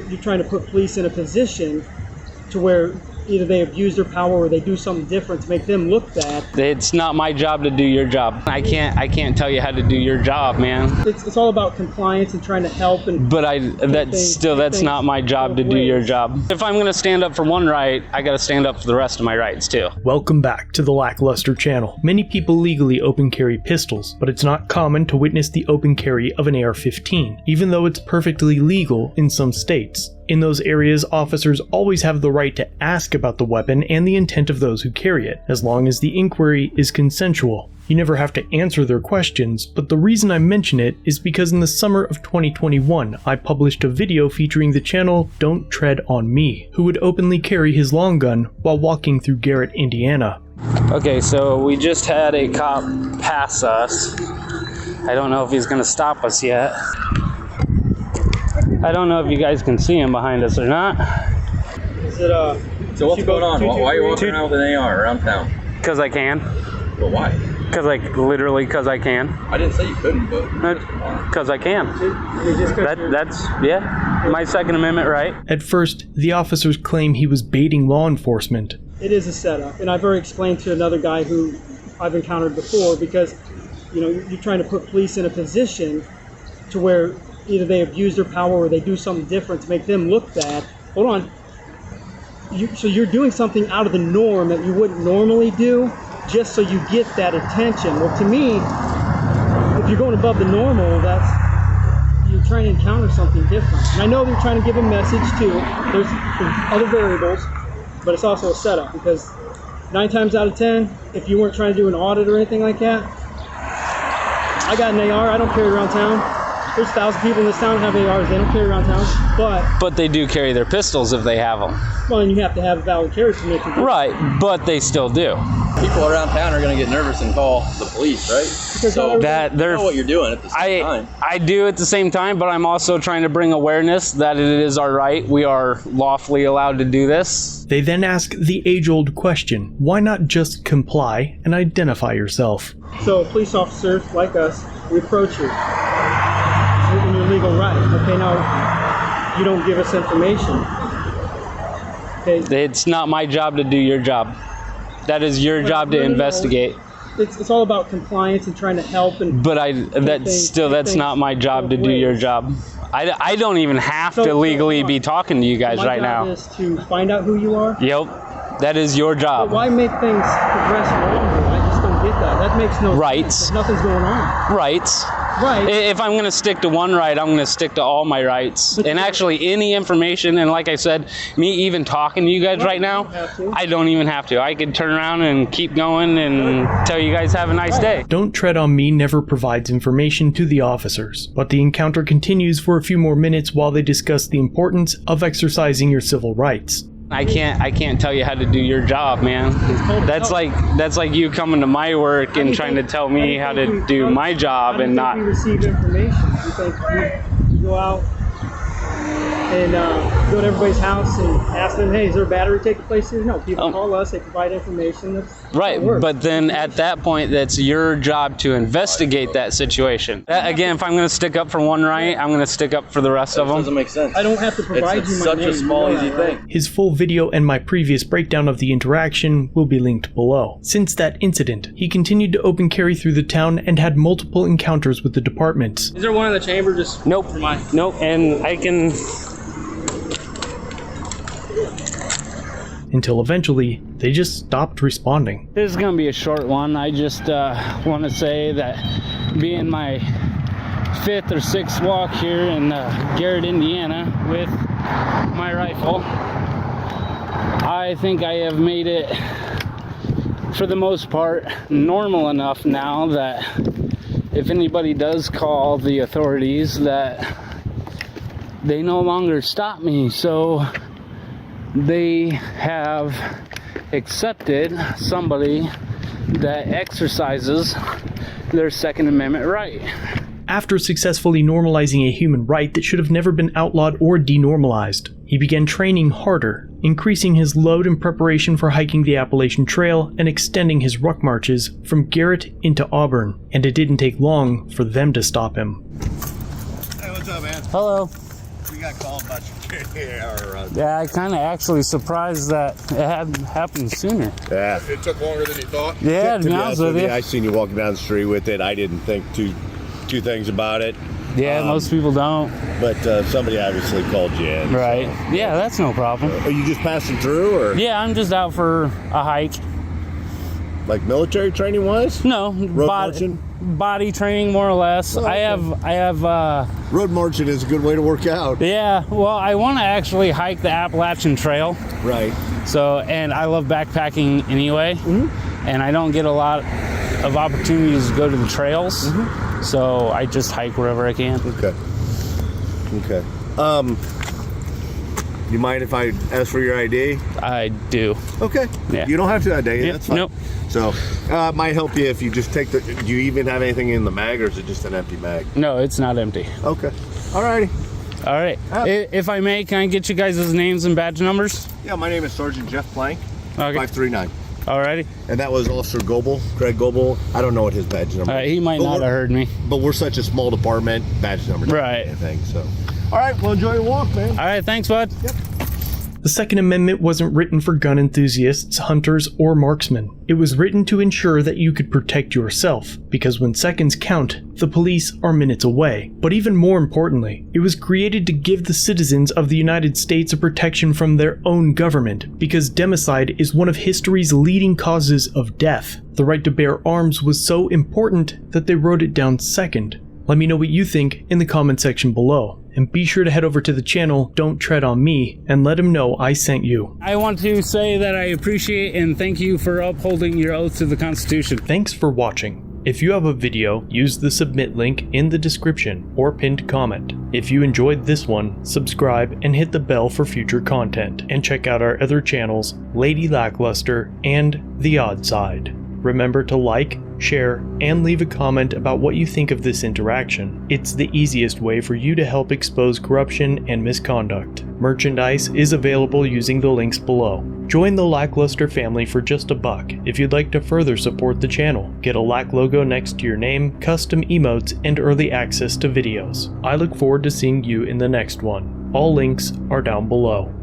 you're trying to put police in a position to where either they abuse their power or they do something different to make them look bad. It's not my job to do your job. I can't tell you how to do your job, man. It's all about compliance and trying to help. But that's not my job to do your job. If I'm gonna stand up for one right, I gotta stand up for the rest of my rights too. Welcome back to the LackLuster channel. Many people legally open carry pistols, but it's not common to witness the open carry of an AR-15, even though it's perfectly legal in some states. In those areas, officers always have the right to ask about the weapon and the intent of those who carry it, as long as the inquiry is consensual. You never have to answer their questions, but the reason I mention it is because in the summer of 2021, I published a video featuring the channel Don't Tread on Me, who would openly carry his long gun while walking through Garrett, Indiana. Okay, so we just had a cop pass us. I don't know if he's gonna stop us yet. I don't know if you guys can see him behind us or not. Is it So what's going on? Why are you walking around with an AR around town? Because I can. But why? Literally because I can. I didn't say you couldn't, but because I can. That's my Second Amendment right. At first, the officers claim he was baiting law enforcement. It is a setup, and I've already explained to another guy who I've encountered before, because you're trying to put police in a position to where either they abuse their power or they do something different to make them look bad. Hold on. So you're doing something out of the norm that you wouldn't normally do just so you get that attention. Well, to me, if you're going above the normal, you're trying to encounter something different. And I know they're trying to give a message too. There's other variables, but it's also a setup, because 9 times out of 10, if you weren't trying to do an audit or anything like that, I got an AR, I don't carry around town. There's 1,000 people in this town that have ARs, they don't carry around town, but they do carry their pistols if they have them. Well, and you have to have a valid carry permit to do. Right, but they still do. People around town are going to get nervous and call the police, right? Because so that they're, you know what you're doing at the same time. I do at the same time, but I'm also trying to bring awareness that it is our right. We are lawfully allowed to do this. They then ask the age-old question, why not just comply and identify yourself? So police officers like us, we approach you in your legal right. Okay, now you don't give us information. Okay. It's not my job to do your job. That is your job to investigate. It's all about compliance and trying to help. That's not my job to do your job. I don't even have to legally be talking to you guys right now. My job is to find out who you are. Yep, that is your job. But why make things progress longer? I just don't get that. That makes no sense. Nothing's going on. Rights. Right. If I'm going to stick to one right, I'm going to stick to all my rights. And actually, any information, and like I said, me even talking to you guys right now, I don't even have to. I could turn around and keep going and tell you guys have a nice day. Don't Tread on Me never provides information to the officers, but the encounter continues for a few more minutes while they discuss the importance of exercising your civil rights. I can't tell you how to do your job, man. That's like you coming to my work and trying to tell me how to do my job and not. You receive information. You think you go out and go to everybody's house and ask them, hey, is there a battery taking place here? No, people call us, they provide information. That's right, but then at that point, that's your job to investigate that situation. Again, if I'm going to stick up for one right, I'm going to stick up for the rest of them. Doesn't make sense. I don't have to provide you my such name. a small, easy thing. His full video and my previous breakdown of the interaction will be linked below. Since that incident, he continued to open carry through the town and had multiple encounters with the departments. Is there one in the chamber? Just nope, nope, and I can. Until eventually, they just stopped responding. This is going to be a short one. I just want to say that being my 5th or 6th walk here in Garrett, Indiana with my rifle, I think I have made it, for the most part, normal enough now that if anybody does call the authorities, that they no longer stop me. So they have accepted somebody that exercises their Second Amendment right. After successfully normalizing a human right that should have never been outlawed or denormalized, he began training harder, increasing his load in preparation for hiking the Appalachian Trail and extending his ruck marches from Garrett into Auburn, and it didn't take long for them to stop him. Hey, what's up, man? Hello. We got called about you Yeah, I kind of actually surprised that it hadn't happened sooner. Yeah. It took longer than you thought. Yeah, to be honest with you. I seen you walking down the street with it. I didn't think two things about it. Yeah, most people don't. But somebody obviously called you in. Right. So. Yeah, that's no problem. Are you just passing through, or Yeah, I'm just out for a hike. like military training wise? No, Road marching? body training more or less. Oh, okay. I have Road marching is a good way to work out. yeah, well, I want to actually hike the Appalachian Trail. Right. So, and I love backpacking anyway. And I don't get a lot of opportunities to go to the trails. So I just hike wherever I can. Okay. You mind if I ask for your ID? I do. Okay. Yeah. You don't have to ID. Yeah, That's fine. nope. So, it might help you if you just take the. Do you even have anything in the mag, or is it just an empty mag? No, it's not empty. Okay. Alrighty. All right. If I may, can I get you guys' names and badge numbers? Yeah, my name is Sergeant Jeff Plank. Okay. 539. Alrighty. And that was Officer Goebel, Craig Goebel. I don't know what his badge number is. He might But not have heard me. But we're such a small department, badge number. Right. Anything, so. All right, well, enjoy your walk, man. All right. Thanks, bud. Yep. The Second Amendment wasn't written for gun enthusiasts, hunters, or marksmen. It was written to ensure that you could protect yourself, because when seconds count, the police are minutes away. But even more importantly, it was created to give the citizens of the United States a protection from their own government, because democide is one of history's leading causes of death. The right to bear arms was so important that they wrote it down second. Let me know what you think in the comment section below. And be sure to head over to the channel Don't Tread on Me and let him know I sent you. I want to say that I appreciate and thank you for upholding your oath to the Constitution. Thanks for watching. If you have a video, use the submit link in the description or pinned comment. If you enjoyed this one, subscribe and hit the bell for future content. And check out our other channels, Lady Lackluster and The Odd Side. Remember to like, share, and leave a comment about what you think of this interaction. It's the easiest way for you to help expose corruption and misconduct. Merchandise is available using the links below. Join the LackLuster family for just $1 if you'd like to further support the channel. Get a Lack logo next to your name, custom emotes, and early access to videos. I look forward to seeing you in the next one. All links are down below.